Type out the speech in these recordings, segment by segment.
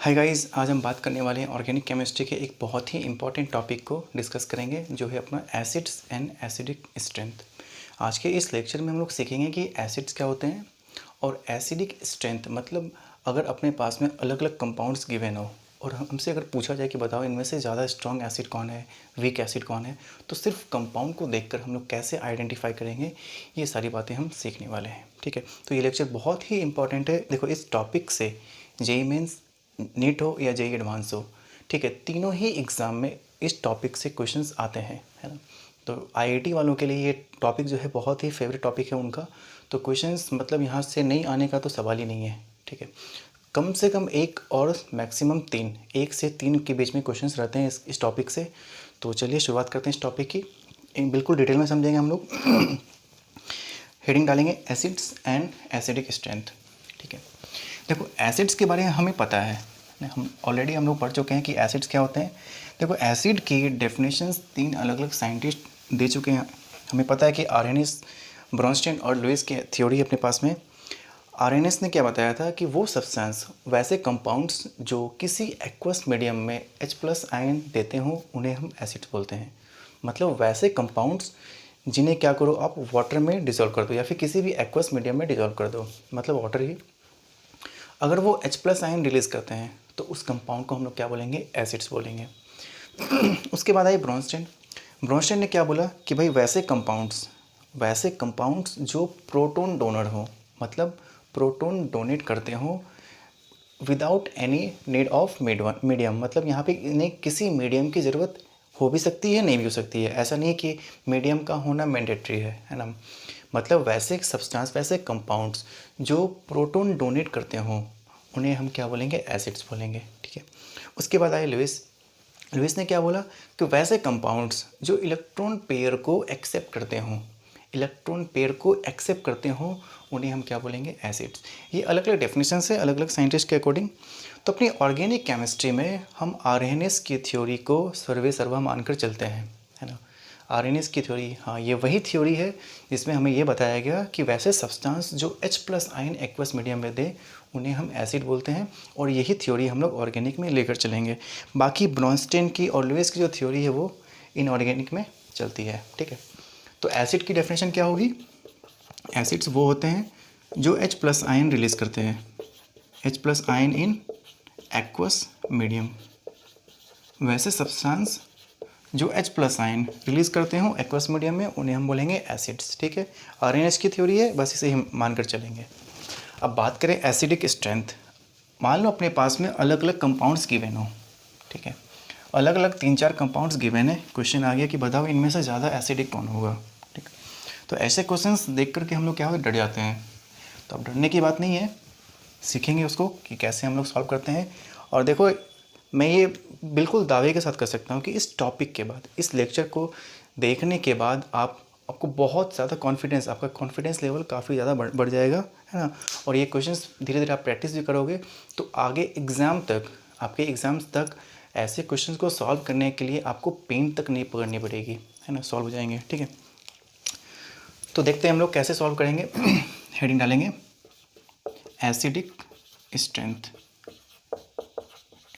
Hi guys, आज हम बात करने वाले हैं ऑर्गेनिक केमिस्ट्री के एक बहुत ही इंपॉर्टेंट टॉपिक को डिस्कस करेंगे, जो है अपना एसिड्स एंड एसिडिक स्ट्रेंथ। आज के इस लेक्चर में हम लोग सीखेंगे कि एसिड्स क्या होते हैं और एसिडिक स्ट्रेंथ मतलब अगर अपने पास में अलग अलग कंपाउंड्स गिवन हो और हमसे अगर पूछा जाए कि बताओ इनमें से ज़्यादा स्ट्रॉन्ग एसिड कौन है, वीक एसिड कौन है, तो सिर्फ कंपाउंड को देखकर हम लोग कैसे आइडेंटिफाई करेंगे, ये सारी बातें हम सीखने वाले हैं। ठीक है, तो ये लेक्चर बहुत ही इंपॉर्टेंट है। देखो, इस टॉपिक से जेईई मेंस, नीट हो या जेईई एडवांस हो, ठीक है, तीनों ही एग्ज़ाम में इस टॉपिक से क्वेश्चंस आते हैं, है ना। तो आईआईटी वालों के लिए ये टॉपिक जो है बहुत ही फेवरेट टॉपिक है उनका। तो क्वेश्चंस मतलब यहाँ से नहीं आने का तो सवाल ही नहीं है। ठीक है, कम से कम एक और मैक्सिमम तीन, एक से तीन के बीच में क्वेश्चंस रहते हैं इस टॉपिक से। तो चलिए शुरुआत करते हैं इस टॉपिक की। बिल्कुल डिटेल में समझेंगे हम लोग। हेडिंग डालेंगे एसिड्स एंड एसिडिक स्ट्रेंथ। ठीक है, देखो एसिड्स के बारे में हमें पता है, हम ऑलरेडी हम लोग पढ़ चुके हैं कि एसिड्स क्या होते हैं। देखो, एसिड की डेफिनेशंस तीन अलग अलग साइंटिस्ट दे चुके हैं। हमें पता है कि आर्हेनिस, ब्रोंस्टेन और लुईस की थ्योरी अपने पास में। आर्हेनिस ने क्या बताया था कि वो सब्सटेंस, वैसे कंपाउंड्स जो किसी एक्वस मीडियम में H+ आयन देते हों, उन्हें हम एसिड्स बोलते हैं। मतलब वैसे कंपाउंड्स जिन्हें क्या करो आप वाटर में डिज़ोल्व कर दो या फिर किसी भी एक्वस मीडियम में डिज़ोल्व कर दो, मतलब वाटर ही, अगर वो H+ आयन रिलीज़ करते हैं तो उस कंपाउंड को हम लोग क्या बोलेंगे, एसिड्स बोलेंगे। उसके बाद आई ब्रोंस्टेन। ब्रोंस्टेन ने क्या बोला कि भाई वैसे कंपाउंड्स जो प्रोटॉन डोनर हो, मतलब प्रोटॉन डोनेट करते हो without any need of medium, मतलब यहाँ पे इन्हें किसी मीडियम की ज़रूरत हो भी सकती है, नहीं भी हो सकती है। ऐसा नहीं है कि मीडियम का होना मैंडेटरी है ना। मतलब वैसे सब्सटेंस, वैसे कंपाउंड्स जो प्रोटॉन डोनेट करते हों, उन्हें हम क्या बोलेंगे, एसिड्स बोलेंगे। ठीक है, उसके बाद आए लुईस। लुईस ने क्या बोला कि वैसे कंपाउंड्स जो इलेक्ट्रॉन पेयर को एक्सेप्ट करते हों, उन्हें हम क्या बोलेंगे, एसिड्स। ये अलग अलग डेफिनेशंस है अलग अलग साइंटिस्ट के अकॉर्डिंग। तो अपनी ऑर्गेनिक केमिस्ट्री में हम आर्हेनिस की थ्योरी को सर्वे सर्वा मानकर चलते हैं, है ना। आर्हेनिस की थ्योरी, हाँ, ये वही थ्योरी है जिसमें हमें ये बताया गया कि वैसे सब्सटेंस जो H+ आयन एक्वस मीडियम में दे, उन्हें हम एसिड बोलते हैं। और यही थ्योरी हम लोग ऑर्गेनिक में लेकर चलेंगे। बाकी ब्रोंस्टेन की और लुईस की जो थ्योरी है वो इनऑर्गेनिक में चलती है। ठीक है, तो एसिड की डेफिनेशन क्या होगी। एसिड्स वो होते हैं जो H+ आयन रिलीज़ करते हैं, H+ ion in aqueous medium. वैसे सब्सटेंस जो H+ आयन रिलीज़ करते हो एक्वस मीडियम में, उन्हें हम बोलेंगे एसिड्स। ठीक है, आरएनएस की थ्योरी है, बस इसे हम मानकर चलेंगे। अब बात करें एसिडिक स्ट्रेंथ। मान लो अपने पास में अलग अलग कंपाउंड्स गिवन हो, ठीक है, अलग अलग 3-4 कंपाउंड्स गिवन है। क्वेश्चन आ गया कि बताओ इनमें से ज़्यादा एसिडिक कौन होगा। ठीक, तो ऐसे क्वेश्चंस देख करके हम लोग क्या हो, डर जाते हैं। तो अब डरने की बात नहीं है, सीखेंगे उसको कि कैसे हम लोग सॉल्व करते हैं। और देखो, मैं ये बिल्कुल दावे के साथ कर सकता हूँ कि इस टॉपिक के बाद, इस लेक्चर को देखने के बाद आपको बहुत ज़्यादा कॉन्फिडेंस, आपका कॉन्फिडेंस लेवल काफ़ी ज़्यादा बढ़ जाएगा, है ना। और ये क्वेश्चंस धीरे धीरे आप प्रैक्टिस भी करोगे तो आगे एग्ज़ाम तक, आपके एग्ज़ाम्स तक ऐसे क्वेश्चंस को सॉल्व करने के लिए आपको पेन तक नहीं पकड़नी पड़ेगी, है ना, सॉल्व हो जाएंगे। ठीक है, तो देखते हैं हम लोग कैसे सॉल्व करेंगे। हेडिंग डालेंगे एसिडिक स्ट्रेंथ,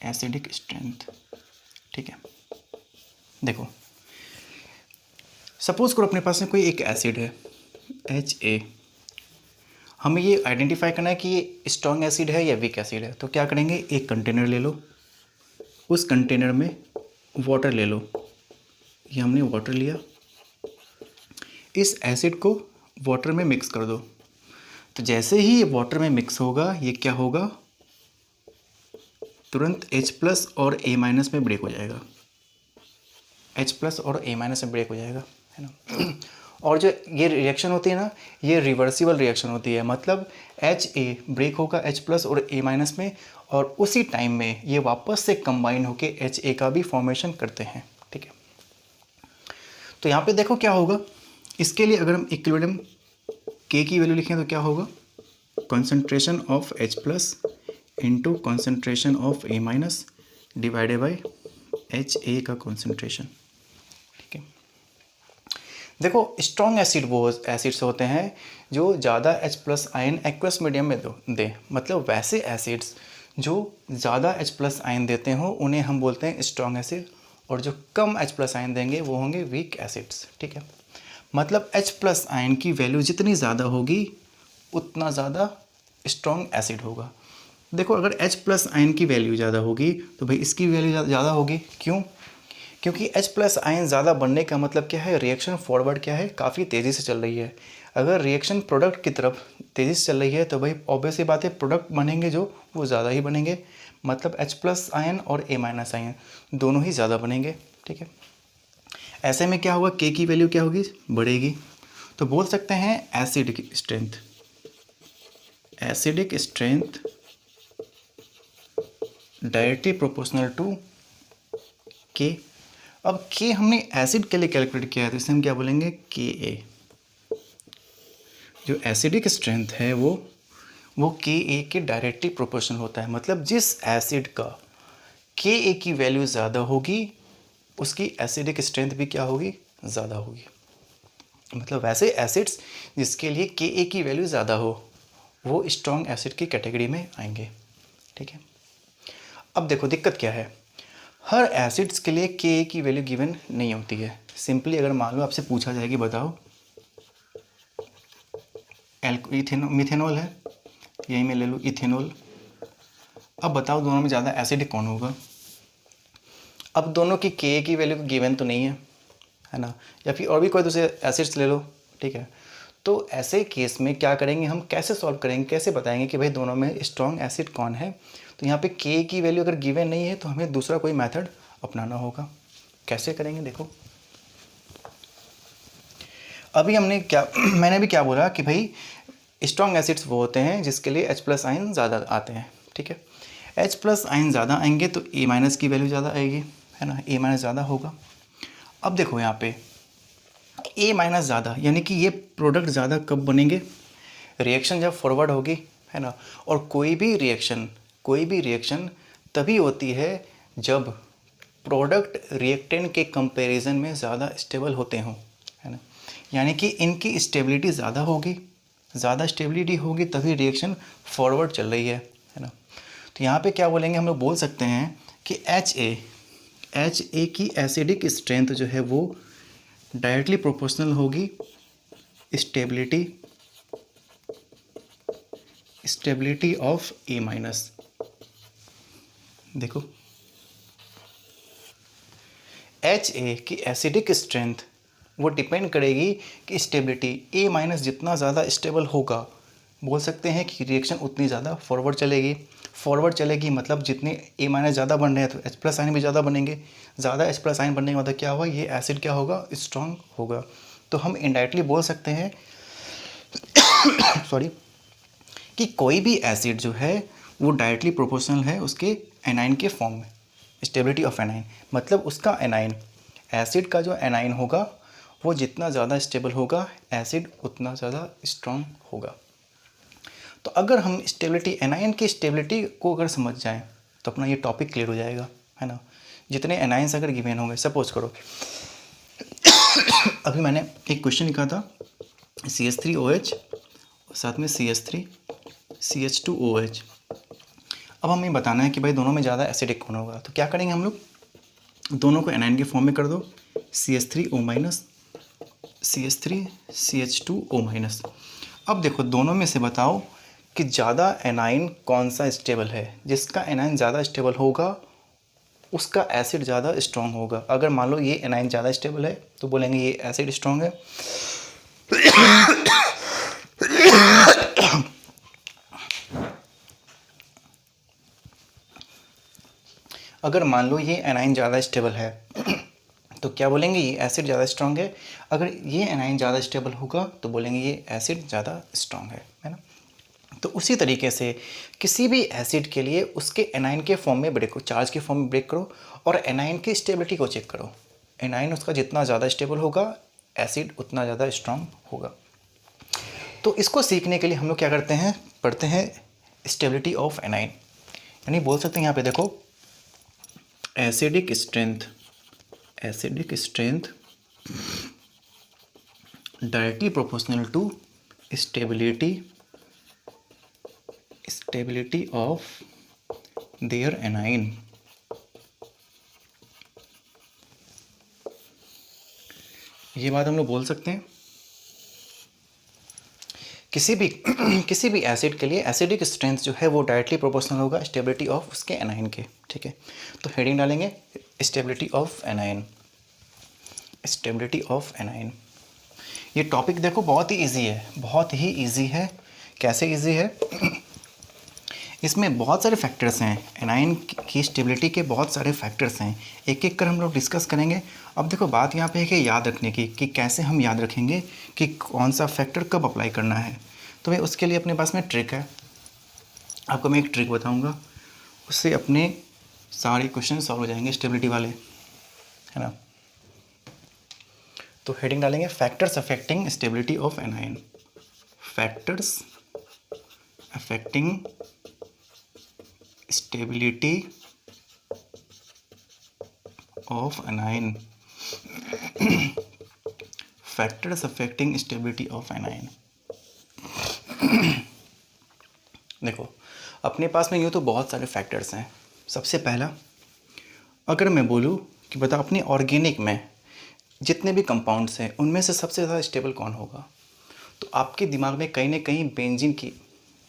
एसिडिक स्ट्रेंथ। ठीक है, देखो सपोज करो अपने पास में कोई एक एसिड है Ha। हमें ये आइडेंटिफाई करना है कि ये स्ट्रॉन्ग एसिड है या वीक एसिड है। तो क्या करेंगे, एक कंटेनर ले लो, उस कंटेनर में वाटर ले लो। ये हमने वाटर लिया, इस एसिड को वाटर में मिक्स कर दो। तो जैसे ही ये वाटर में मिक्स होगा, ये क्या होगा, तुरंत H+ और A- में ब्रेक हो जाएगा। H+ और A- में ब्रेक हो जाएगा, है ना। और जो ये रिएक्शन होती है ना, ये रिवर्सिबल रिएक्शन होती है। मतलब Ha ब्रेक होगा H+ और A- में, और उसी टाइम में ये वापस से कंबाइन होके Ha का भी फॉर्मेशन करते हैं। ठीक है, तो यहाँ पे देखो क्या होगा। इसके लिए अगर हम इक्विलिब्रियम K की वैल्यू लिखें तो क्या होगा, concentration of H+ into concentration of A- divided by Ha का कॉन्सेंट्रेशन। ठीक है, देखो स्ट्रॉन्ग एसिड वो एसिड्स होते हैं जो ज़्यादा H+ आयन एक्वस मीडियम में दे। मतलब वैसे एसिड्स जो ज़्यादा H प्लस आयन देते हो उन्हें हम बोलते हैं स्ट्रॉन्ग एसिड, और जो कम H प्लस आयन देंगे वो होंगे वीक एसिड्स। ठीक है, मतलब H प्लस आयन की वैल्यू जितनी ज़्यादा होगी उतना ज़्यादा स्ट्रॉन्ग एसिड होगा। देखो अगर H प्लस आयन की वैल्यू ज़्यादा होगी तो भाई इसकी वैल्यू ज़्यादा होगी। क्यों? क्योंकि H प्लस आयन ज़्यादा बनने का मतलब क्या है, रिएक्शन फॉरवर्ड क्या है, काफ़ी तेज़ी से चल रही है। अगर रिएक्शन प्रोडक्ट की तरफ तेज़ी से चल रही है तो भाई ऑब्वियस सी बात है प्रोडक्ट बनेंगे जो वो ज़्यादा ही बनेंगे, मतलब H प्लस आयन और A माइनस आयन दोनों ही ज़्यादा बनेंगे। ठीक है, ऐसे में क्या होगा, K की वैल्यू क्या होगी, बढ़ेगी। तो बोल सकते हैं acidic strength, acidic strength directly proportional to K। अब K हमने एसिड के लिए कैलकुलेट किया है तो इसे हम क्या बोलेंगे, Ka। जो एसिडिक स्ट्रेंथ है वो Ka के डायरेक्टली प्रोपोर्शनल होता है, मतलब जिस एसिड का Ka की वैल्यू ज़्यादा होगी उसकी एसिडिक स्ट्रेंथ भी क्या होगी, ज़्यादा होगी। मतलब वैसे एसिड्स जिसके लिए Ka की वैल्यू ज़्यादा हो वो स्ट्रॉन्ग एसिड की कैटेगरी में आएंगे। ठीक है, अब देखो दिक्कत क्या है, हर एसिड्स के लिए Ka की वैल्यू गिवन नहीं होती है। सिंपली अगर मान लो आपसे पूछा जाए कि बताओ मिथेनॉल है, यही मैं ले लूँ इथेनॉल, अब बताओ दोनों में ज़्यादा एसिडिक कौन होगा। अब दोनों की Ka की वैल्यू गिवन तो नहीं है ना, या फिर और भी कोई दूसरे एसिड्स ले लो। ठीक है, तो ऐसे केस में क्या करेंगे हम, कैसे सॉल्व करेंगे, कैसे बताएंगे कि भाई दोनों में स्ट्रॉन्ग एसिड कौन है। तो यहाँ पे K की वैल्यू अगर गिवन नहीं है तो हमें दूसरा कोई मेथड अपनाना होगा। कैसे करेंगे देखो, अभी हमने क्या मैंने भी क्या बोला कि भाई स्ट्रॉन्ग एसिड्स वो होते हैं जिसके लिए H प्लस आयन ज़्यादा आते हैं। ठीक है, H प्लस आयन ज़्यादा आएंगे तो A माइनस की वैल्यू ज़्यादा आएगी, है ना, A माइनस ज़्यादा होगा। अब देखो यहाँ पे A माइनस ज़्यादा यानी कि ये प्रोडक्ट ज़्यादा कब बनेंगे, रिएक्शन जब फॉरवर्ड होगी, है ना। और कोई भी रिएक्शन तभी होती है जब प्रोडक्ट रिएक्टेंट के कंपैरिजन में ज़्यादा स्टेबल होते हों, है ना। यानी कि इनकी स्टेबिलिटी ज़्यादा होगी, ज़्यादा स्टेबिलिटी होगी तभी रिएक्शन फॉरवर्ड चल रही है ना। तो यहाँ पे क्या बोलेंगे, हम लोग बोल सकते हैं कि एच ए की एसिडिक स्ट्रेंथ जो है वो डायरेक्टली प्रोपोर्शनल होगी स्टेबिलिटी ऑफ ए माइनस। देखो एच ए की एसिडिक स्ट्रेंथ वो डिपेंड करेगी कि स्टेबिलिटी ए माइनस जितना ज़्यादा स्टेबल होगा, बोल सकते हैं कि रिएक्शन उतनी ज़्यादा फॉरवर्ड चलेगी मतलब जितने ए माइनस ज़्यादा बन रहे हैं तो एच प्लस आयन भी ज़्यादा बनेंगे। ज़्यादा एच प्लस आयन बनने का मतलब क्या होगा, ये एसिड क्या होगा, स्ट्रॉन्ग होगा। तो हम इनडायरेक्टली बोल सकते हैं सॉरी कि कोई भी एसिड जो है वो डायरेक्टली प्रोपोर्शनल है उसके एनाइन के फॉर्म में, स्टेबिलिटी ऑफ एनाइन, मतलब उसका एनाइन, एसिड का जो एनाइन होगा वो जितना ज़्यादा स्टेबल होगा एसिड उतना ज़्यादा स्ट्रॉन्ग होगा। तो अगर हम स्टेबिलिटी, एनाइन की स्टेबिलिटी को अगर समझ जाएं तो अपना ये टॉपिक क्लियर हो जाएगा, है ना। जितने एनाइंस अगर गिवन होंगे, सपोज करो अभी मैंने एक क्वेश्चन लिखा था CH3OH साथ में CH3 CH2OH। अब हमें बताना है कि भाई दोनों में ज़्यादा एसिडिक कौन होगा। तो क्या करेंगे हम लोग, दोनों को एनाइन के फॉर्म में कर दो, CH3O minus CH3 CH2O minus. अब देखो दोनों में से बताओ कि ज़्यादा एनाइन कौन सा स्टेबल है। जिसका एनाइन ज़्यादा स्टेबल होगा उसका एसिड ज़्यादा स्ट्रॉन्ग होगा। अगर मान लो ये एनाइन ज़्यादा स्टेबल है तो बोलेंगे ये एसिड स्ट्रॉन्ग है। अगर मान लो ये एनाइन ज़्यादा स्टेबल है तो क्या बोलेंगे, ये एसिड ज़्यादा स्ट्रॉन्ग है। अगर ये एनाइन ज़्यादा स्टेबल होगा तो बोलेंगे ये एसिड ज़्यादा स्ट्रॉन्ग है ना। तो उसी तरीके से किसी भी एसिड के लिए उसके एनाइन के फॉर्म में ब्रेक करो, चार्ज के फॉर्म में ब्रेक करो और एनाइन की स्टेबिलिटी को चेक करो। एनाइन उसका जितना ज़्यादा स्टेबल होगा एसिड उतना ज़्यादा स्ट्रॉन्ग होगा। तो इसको सीखने के लिए हम लोग क्या करते हैं, पढ़ते हैं स्टेबिलिटी ऑफ एनाइन। यानी बोल सकते हैं यहाँ पे देखो acidic strength directly proportional to stability of their anion ये बात हम लोग बोल सकते हैं किसी भी किसी भी एसिड के लिए एसिडिक स्ट्रेंथ जो है वो डायरेक्टली प्रोपोर्शनल होगा स्टेबिलिटी ऑफ उसके एनाइन के। ठीक है, तो हेडिंग डालेंगे stability of anion, stability of A9. ये टॉपिक देखो बहुत ही इजी है, बहुत ही इजी है। कैसे इजी है? इसमें बहुत सारे फैक्टर्स हैं, एनाइन की स्टेबिलिटी के बहुत सारे फैक्टर्स हैं, एक एक कर हम लोग डिस्कस करेंगे। अब देखो बात यहाँ पे है कि याद रखने की, कि कैसे हम याद रखेंगे कि कौन सा फैक्टर कब अप्लाई करना है। तो भाई उसके लिए अपने पास में ट्रिक है, आपको मैं एक ट्रिक बताऊँगा, उससे अपने सारे क्वेश्चन सॉल्व हो जाएंगे स्टेबिलिटी वाले, है ना। तो हेडिंग डालेंगे factors affecting stability of A9, factors affecting stability of A9, factors affecting stability of A9. देखो अपने पास में यूँ तो बहुत सारे फैक्टर्स हैं। सबसे पहला, अगर मैं बोलूँ कि बता अपने ऑर्गेनिक में जितने भी कंपाउंड्स हैं उनमें से सबसे ज़्यादा स्टेबल कौन होगा, तो आपके दिमाग में कहीं ना कहीं बेंजीन की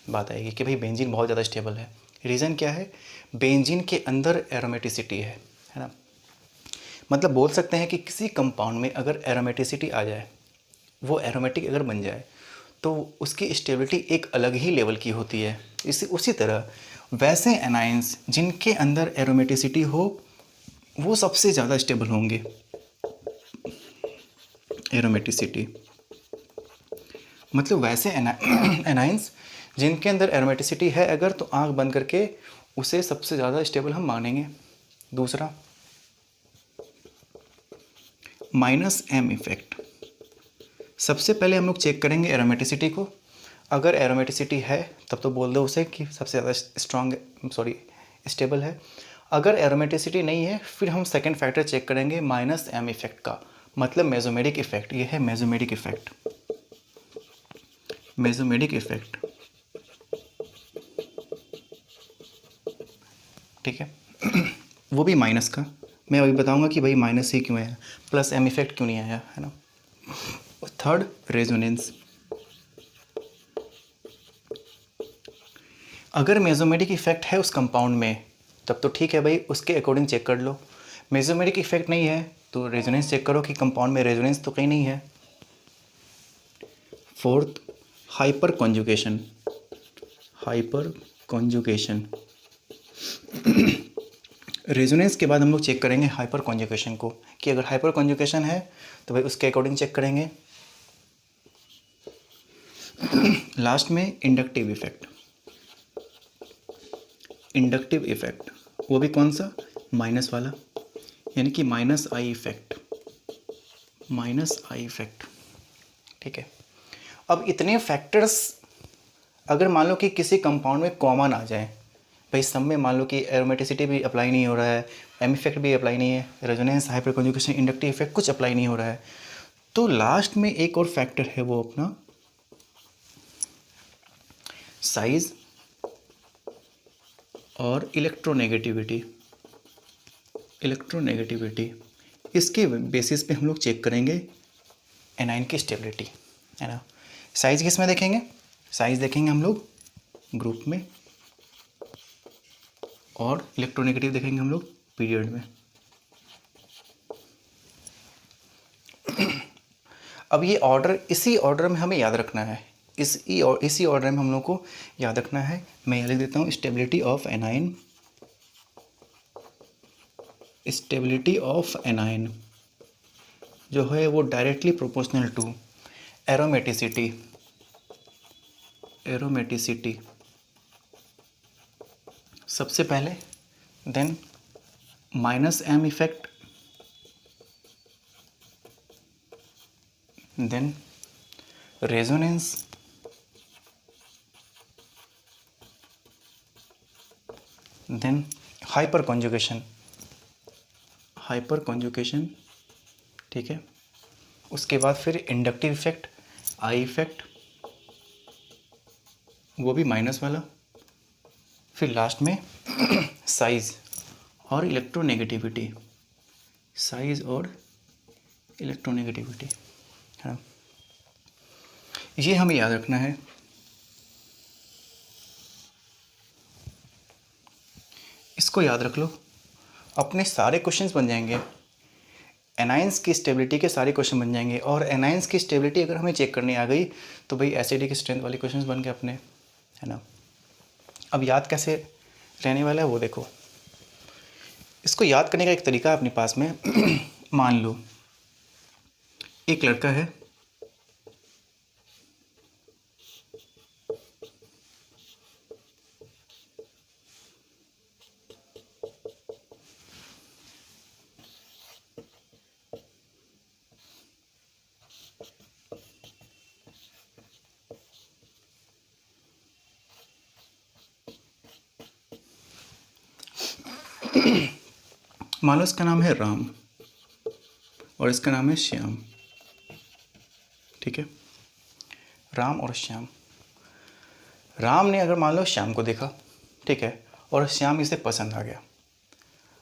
बात आएगी कि भाई बेंजीन बहुत ज़्यादा स्टेबल है। रीज़न क्या है? बेंजीन के अंदर एरोमेटिसिटी है ना। मतलब बोल सकते हैं कि किसी कंपाउंड में अगर एरोमेटिसिटी आ जाए, वो एरोमेटिक अगर बन जाए, तो उसकी स्टेबिलिटी एक अलग ही लेवल की होती है। उसी तरह वैसे एनाइंस जिनके अंदर एरोमेटिसिटी हो वो सबसे ज़्यादा स्टेबल होंगे। एरोमेटिसिटी मतलब वैसे एनाइंस जिनके अंदर एरोमेटिसिटी है अगर, तो आंख बंद करके उसे सबसे ज़्यादा स्टेबल हम मानेंगे। दूसरा, माइनस एम इफेक्ट। सबसे पहले हम लोग चेक करेंगे एरोमेटिसिटी को, अगर एरोमेटिसिटी है तब तो बोल दो उसे कि सबसे ज़्यादा स्टेबल है। अगर एरोमेटिसिटी नहीं है फिर हम सेकंड फैक्टर चेक करेंगे माइनस एम इफेक्ट का, मतलब मेसोमेरिक इफेक्ट। ये है मेसोमेरिक इफेक्ट, मेसोमेरिक इफेक्ट। ठीक है वो भी माइनस का। मैं अभी बताऊंगा कि भाई माइनस ही क्यों आया, प्लस एम इफेक्ट क्यों नहीं आया, है ना। Third, resonance. अगर मेसोमेरिक इफेक्ट है उस कंपाउंड में तब तो ठीक है भाई, उसके अकॉर्डिंग चेक कर लो। मेसोमेरिक इफेक्ट नहीं है तो रेजोनेंस चेक करो कि कंपाउंड में रेजोनेंस तो कहीं नहीं है। Fourth, hyper conjugation. Hyper conjugation resonance के बाद हम लोग चेक करेंगे हाइपर कॉन्जुगेशन को, कि अगर हाइपर कॉन्जुगेशन है तो भाई उसके अकॉर्डिंग चेक करेंगे। लास्ट में इंडक्टिव इफेक्ट। इंडक्टिव इफेक्ट वो भी कौन सा? माइनस वाला, यानी कि minus I effect, minus I effect. ठीक है, अब इतने फैक्टर्स अगर मान लो कि किसी कंपाउंड में कॉमन आ जाए, भाई सब में मान लो कि एरोमेटिसिटी भी अप्लाई नहीं हो रहा है, एम इफेक्ट भी अप्लाई नहीं है, resonance, hyper conjugation, inductive effect कुछ अप्लाई नहीं हो रहा है, तो लास्ट में एक और फैक्टर है वो अपना साइज और इलेक्ट्रोनेगेटिविटी। इलेक्ट्रोनेगेटिविटी इसके बेसिस पे हम लोग चेक करेंगे एनाइन की स्टेबिलिटी, है ना। साइज किस में देखेंगे? साइज देखेंगे हम लोग ग्रुप में, और इलेक्ट्रोनेगेटिव देखेंगे हम लोग पीरियड में। अब ये ऑर्डर, इसी ऑर्डर में हमें याद रखना है, इसी ऑर्डर में हम लोग को याद रखना है। मैं यहाँ लिख देता हूँ stability of anion, stability of anion जो है वो directly proportional to aromaticity. Aromaticity सबसे पहले, then minus M effect, then resonance, then hyperconjugation. Hyperconjugation ठीक है, उसके बाद फिर इंडक्टिव इफेक्ट, आई इफेक्ट वो भी माइनस वाला, फिर लास्ट में साइज़ और इलेक्ट्रोनेगेटिविटी, साइज़ और इलेक्ट्रोनेगेटिविटी, है ना, ये हमें याद रखना है। इसको याद रख लो, अपने सारे क्वेश्चंस बन जाएंगे, एनाइंस की स्टेबिलिटी के सारे क्वेश्चन बन जाएंगे। और एनाइंस की स्टेबिलिटी अगर हमें चेक करनी आ गई तो भाई एसिडिक स्ट्रेंथ वाले क्वेश्चंस बन गए अपने, है ना। अब याद कैसे रहने वाला है वो देखो। इसको याद करने का एक तरीका है अपने पास में मान लो एक लड़का है, मान लो इसका नाम है राम और इसका नाम है श्याम, ठीक है, राम और श्याम। राम ने अगर मान लो श्याम को देखा, ठीक है, और श्याम इसे पसंद आ गया।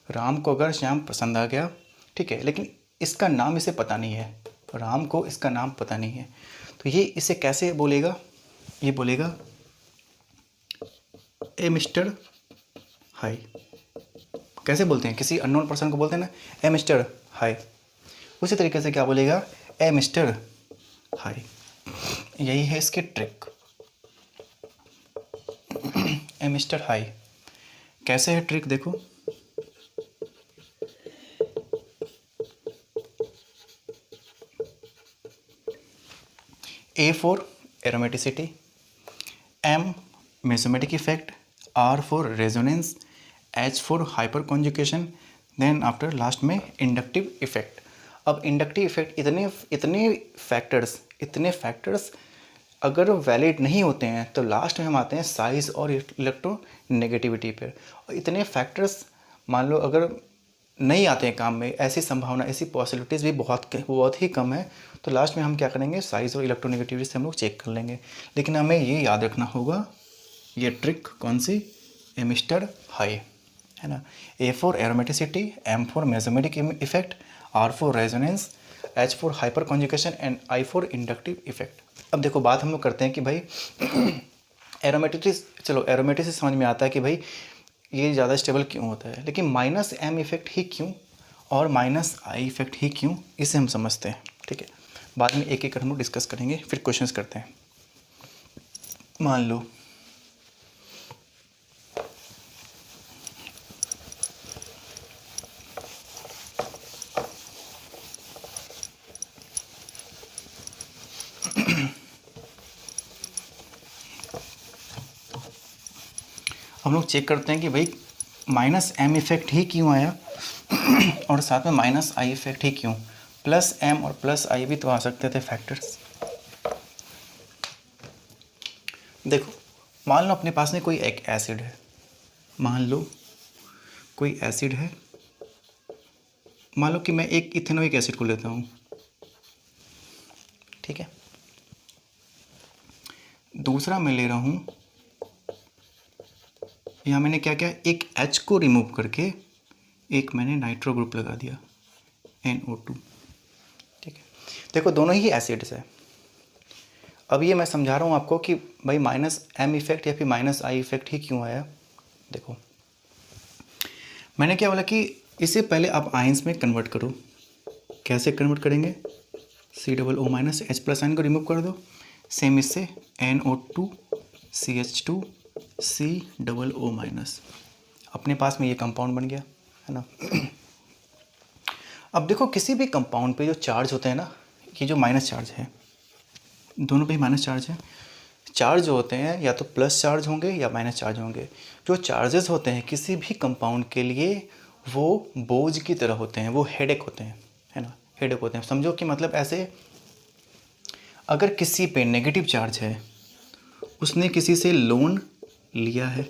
राम को अगर श्याम पसंद आ गया, ठीक है, लेकिन इसका नाम इसे पता नहीं है, राम को इसका नाम पता नहीं है, तो ये इसे कैसे बोलेगा, ये बोलेगा ए मिस्टर हाय। कैसे बोलते हैं, किसी अननोन पर्सन को बोलते हैं ना, ए मिस्टर हाय, उसी तरीके से क्या बोलेगा, ए मिस्टर हाय। यही है इसकी ट्रिक, ए मिस्टर हाय। कैसे है ट्रिक देखो, A for aromaticity, M mesomeric effect, R for resonance, H for hyperconjugation, then after last में इंडक्टिव इफेक्ट। अब इंडक्टिव इफेक्ट इतने फैक्टर्स अगर वैलिड नहीं होते हैं तो लास्ट में हम आते हैं साइज और इलेक्ट्रोनेगेटिविटी पर। और इतने फैक्टर्स मान लो अगर नहीं आते हैं काम में, ऐसी संभावना, ऐसी पॉसिबिलिटीज़ भी बहुत ही कम है, तो लास्ट में हम क्या करेंगे, साइज और इलेक्ट्रोनेगेटिविटी से हम लोग चेक कर लेंगे। लेकिन हमें ये याद रखना होगा, ये ट्रिक कौन सी, ए मिस्टर हाई, है ना। A for aromaticity, M for mesomeric effect, R for resonance, H for hyperconjugation and I for inductive effect. अब देखो बात हम लोग करते हैं कि भाई एरोमेटिसिस, चलो एरोमेटिसिस समझ में आता है कि भाई ये ज़्यादा स्टेबल क्यों होता है, लेकिन माइनस एम इफेक्ट ही क्यों और माइनस आई इफेक्ट ही क्यों, इसे हम समझते हैं, ठीक है। बाद में एक एक हम लोग डिस्कस करेंगे, फिर क्वेश्चंस करते हैं। मान लो हम लोग चेक करते हैं कि भाई माइनस एम इफेक्ट ही क्यों आया और साथ में माइनस आई इफेक्ट ही क्यों, प्लस एम और प्लस आई भी तो आ सकते थे फैक्टर्स। देखो मान लो अपने पास में कोई एक एसिड है, मान लो कोई एसिड है, मान लो कि मैं एक इथेनोइक एसिड को लेता हूँ, ठीक है, दूसरा मैं ले रहा हूँ, यहाँ मैंने क्या किया, एक H को रिमूव करके एक मैंने नाइट्रो ग्रुप लगा दिया NO2, ठीक है। देखो दोनों ही एसिड्स है। अब ये मैं समझा रहा हूँ आपको कि भाई माइनस एम इफेक्ट या फिर माइनस आई इफेक्ट ही क्यों आया। देखो मैंने क्या बोला कि इसे पहले आप आयंस में कन्वर्ट करो। कैसे कन्वर्ट करेंगे, COO minus H plus ion को रिमूव कर दो, सेम इससे NO2 CH2 COO माइनस, अपने पास में ये कंपाउंड बन गया, है ना। अब देखो किसी भी कंपाउंड पे जो चार्ज होते हैं ना, ये जो माइनस चार्ज है, दोनों पे ही माइनस चार्ज है। चार्ज जो होते हैं या तो प्लस चार्ज होंगे या माइनस चार्ज होंगे। जो चार्जेस होते हैं किसी भी कंपाउंड के लिए वो बोझ की तरह होते हैं, वो हेडेक होते हैं, है ना, हेडेक होते हैं। समझो कि मतलब ऐसे अगर किसी पे नेगेटिव चार्ज है, उसने किसी से लोन लिया है,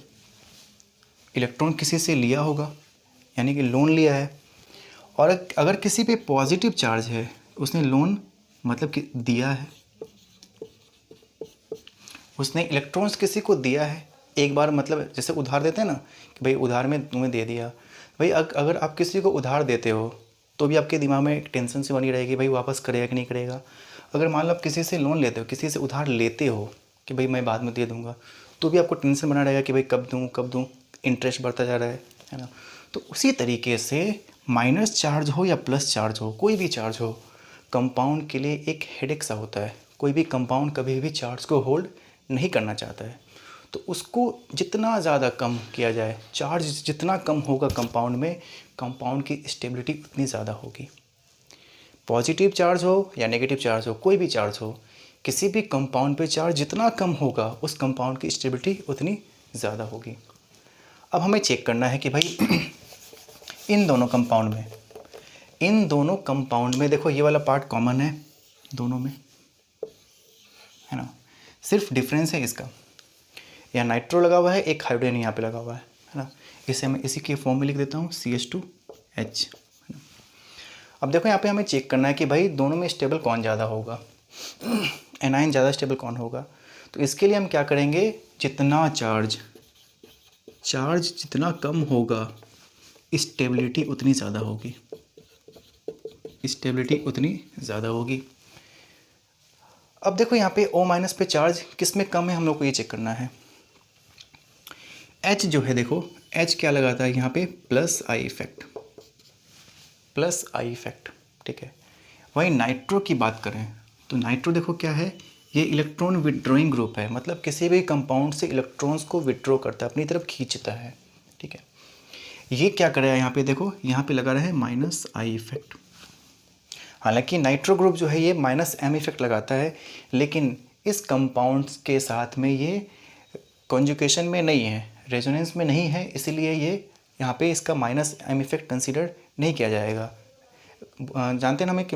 इलेक्ट्रॉन किसी से लिया होगा यानी कि लोन लिया है, और अगर किसी पे पॉजिटिव चार्ज है, उसने लोन मतलब कि दिया है, उसने इलेक्ट्रॉन्स किसी को दिया है, एक बार मतलब जैसे उधार देते हैं ना कि भाई उधार में तुम्हें दे दिया, भाई अगर आप किसी को उधार देते हो तो भी आपके दिमाग में एक टेंशन सी बनी रहेगी भाई वापस करेगा कि नहीं करेगा। अगर मान लो आप किसी से लोन लेते हो, किसी से उधार लेते हो कि भाई मैं बाद में दे दूँगा, तो भी आपको टेंशन बना रहेगा कि भाई कब दूँ, इंटरेस्ट बढ़ता जा रहा है ना। तो उसी तरीके से माइनस चार्ज हो या प्लस चार्ज हो, कोई भी चार्ज हो, कंपाउंड के लिए एक हेडेक सा होता है। कोई भी कंपाउंड कभी भी चार्ज को होल्ड नहीं करना चाहता है, तो उसको जितना ज़्यादा कम किया जाए, चार्ज जितना कम होगा कंपाउंड में, कंपाउंड की स्टेबिलिटी उतनी ज़्यादा होगी। पॉजिटिव चार्ज हो या नेगेटिव चार्ज हो, कोई भी चार्ज हो, किसी भी कंपाउंड पे चार्ज जितना कम होगा उस कंपाउंड की स्टेबिलिटी उतनी ज़्यादा होगी। अब हमें चेक करना है कि भाई इन दोनों कंपाउंड में देखो ये वाला पार्ट कॉमन है दोनों में, है ना, सिर्फ डिफरेंस है इसका, यहाँ नाइट्रो लगा हुआ है, एक हाइड्रोजन यहाँ पे लगा हुआ है ना। इसे मैं इसी के फॉर्म में लिख देता हूँ CH2H। अब देखो यहाँ पे हमें चेक करना है कि भाई दोनों में स्टेबल कौन ज़्यादा होगा, एनाइन ज़्यादा स्टेबल कौन होगा। तो इसके लिए हम क्या करेंगे, जितना चार्ज जितना कम होगा स्टेबिलिटी उतनी ज़्यादा होगी, अब देखो यहाँ पे O- पे चार्ज किस में कम है, हम लोग को ये चेक करना है। H जो है देखो, H क्या लगाता है यहाँ पे, प्लस आई इफेक्ट, ठीक है। वहीं नाइट्रो की बात करें तो नाइट्रो देखो क्या है, ये इलेक्ट्रॉन विड्रॉइंग ग्रुप है, मतलब किसी भी कंपाउंड से इलेक्ट्रॉन्स को विड्रॉ करता है, अपनी तरफ खींचता है, ठीक है। ये क्या कर रहा है यहाँ पे देखो, यहाँ पे लगा रहा है माइनस आई इफेक्ट। हालांकि नाइट्रो ग्रुप जो है ये माइनस एम इफेक्ट लगाता है, लेकिन इस कंपाउंड्स के साथ में ये कॉन्जुगेशन में नहीं है, रेजोनेंस में नहीं है, इसीलिए ये यहाँ पे इसका माइनस एम इफेक्ट कंसीडर नहीं किया जाएगा। जानते हैं ना हमें कि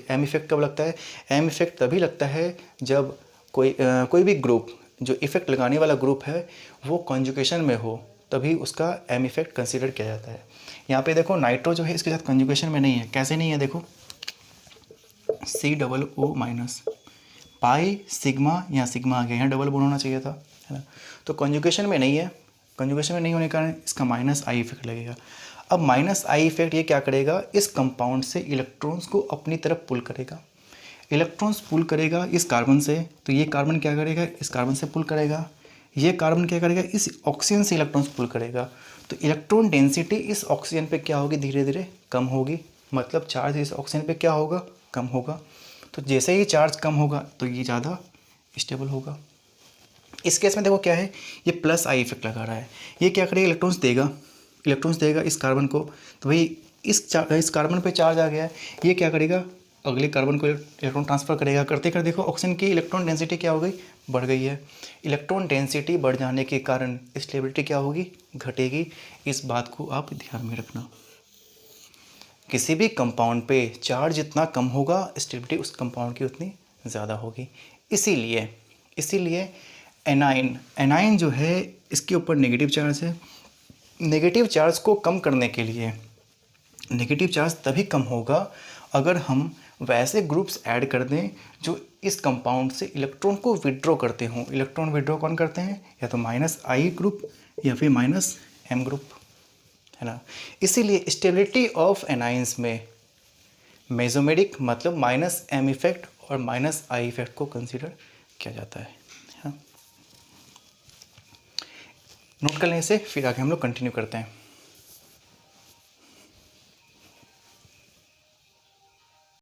एम इफेक्ट कब लगता है, एम इफेक्ट तभी लगता है जब कोई भी ग्रुप, जो इफेक्ट लगाने वाला ग्रुप है वो कॉन्जुगेशन में हो, तभी उसका एम इफेक्ट कंसीडर किया जाता है। यहाँ पे देखो नाइट्रो जो है इसके साथ कॉन्जुगेशन में नहीं है, कैसे नहीं है देखो, COO- पाई सिग्मा, यहाँ सिग्मा आ गया, यहाँ डबल बॉन्ड होना चाहिए था, है ना। तो कॉन्जुगेशन में नहीं है, कॉन्जुगेशन में नहीं होने के कारण इसका माइनस आई इफेक्ट लगेगा। अब माइनस आई इफेक्ट ये क्या करेगा, इस कंपाउंड से इलेक्ट्रॉन्स को अपनी तरफ पुल करेगा, इलेक्ट्रॉन्स पुल करेगा इस कार्बन से, तो ये कार्बन क्या करेगा, इस कार्बन से पुल करेगा, ये कार्बन क्या करेगा, इस ऑक्सीजन से इलेक्ट्रॉन्स पुल करेगा। तो इलेक्ट्रॉन डेंसिटी इस ऑक्सीजन पे क्या होगी, धीरे धीरे कम होगी, मतलब चार्ज इस ऑक्सीजन पे क्या होगा, कम होगा। तो जैसे ही चार्ज कम होगा तो ये ज़्यादा स्टेबल होगा। इस केस में देखो क्या है, ये प्लस आई इफेक्ट लगा रहा है, ये क्या करेगा, इलेक्ट्रॉन्स देगा इस कार्बन को, तो भाई इस कार्बन पे चार्ज आ गया है, ये क्या करेगा, अगले कार्बन को इलेक्ट्रॉन ट्रांसफ़र करेगा, करते करते देखो ऑक्सीजन की इलेक्ट्रॉन डेंसिटी क्या हो गई, बढ़ गई है। इलेक्ट्रॉन डेंसिटी बढ़ जाने के कारण स्टेबिलिटी क्या होगी, घटेगी। इस बात को आप ध्यान में रखना, किसी भी कंपाउंड पे चार्ज जितना कम होगा स्टेबिलिटी उस कंपाउंड की उतनी ज़्यादा होगी। इसीलिए एनाइन जो है इसके ऊपर नेगेटिव चार्ज है। नेगेटिव चार्ज को कम करने के लिए, नेगेटिव चार्ज तभी कम होगा अगर हम वैसे ग्रुप्स ऐड कर दें जो इस कंपाउंड से इलेक्ट्रॉन को विड्रॉ करते हों। इलेक्ट्रॉन विड्रॉ कौन करते हैं, या तो माइनस आई ग्रुप या फिर माइनस एम ग्रुप, है ना। इसीलिए स्टेबिलिटी ऑफ एनाइंस में मेसोमेरिक मतलब माइनस एम इफेक्ट और माइनस आई इफेक्ट को कंसीडर किया जाता है। नोट कर लें इसे, फिर आगे हम लोग कंटिन्यू करते हैं।